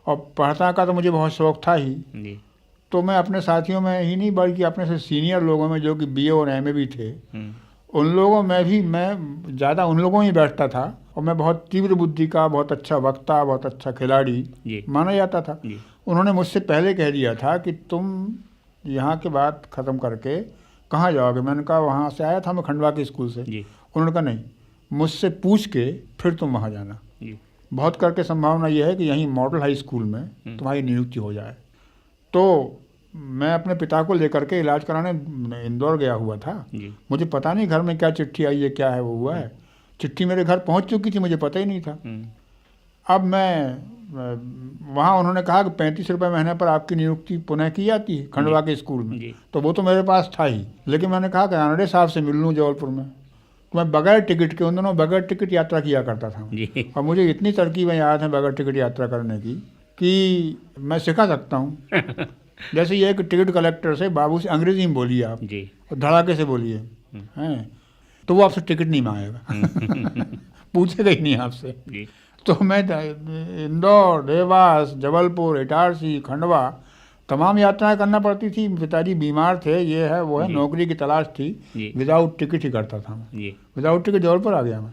और पढ़ता का तो मुझे बहुत शौक था ही। जी। तो मैं अपने साथियों में ही नहीं बल्कि अपने से सीनियर लोगों में जो कि बीए और एमए भी थे, उन लोगों में भी मैं ज़्यादा उन लोगों में ही बैठता था। और मैं बहुत तीव्र बुद्धि का, बहुत अच्छा वक्ता, बहुत अच्छा खिलाड़ी जी। माना जाता था। जी। उन्होंने मुझसे पहले कह दिया था कि तुम यहाँ के बात ख़त्म करके कहाँ जाओगे। मैंने कहा वहाँ से आया था मैं, खंडवा के स्कूल से। जी। उन्होंने कहा नहीं, मुझसे पूछ के फिर तुम वहाँ जाना। जी। बहुत करके संभावना यह है कि यहीं मॉडल हाई स्कूल में तुम्हारी नियुक्ति हो जाए। तो मैं अपने पिता को लेकर के इलाज कराने इंदौर गया हुआ था। जी। मुझे पता नहीं घर में क्या चिट्ठी आई है, क्या है वो हुआ है। चिट्ठी मेरे घर पहुंच चुकी थी, मुझे पता ही नहीं था। अब मैं वहाँ उन्होंने कहा कि 35 रुपये महीने पर आपकी नियुक्ति पुनः की जाती है खंडवा के स्कूल में। जी। तो वो तो मेरे पास था ही, लेकिन मैंने कहा कि आनडे साहब से मिल लूँ जबलपुर में। तो मैं बगैर टिकट के, उन दोनों बगैर टिकट यात्रा किया करता था। जी। और मुझे इतनी तरकीबें याद हैं बगैर टिकट यात्रा करने की कि मैं सिखा सकता हूँ। जैसे ये कि टिकट कलेक्टर से बाबू से अंग्रेजी में बोलिए आप, जी। और धड़ाके से बोलिए हैं, तो वो आपसे टिकट नहीं मांगेगा। पूछेगा ही नहीं आपसे। जी। तो मैं इंदौर, देवास, जबलपुर, इटारसी, खंडवा तमाम यात्राएं करना पड़ती थी। पिताजी बीमार थे, ये है वो है, जी। नौकरी की तलाश थी। जी। विदाउट टिकट ही करता था मैं। जी। विदाउट टिकट जबलपुर आ गया मैं।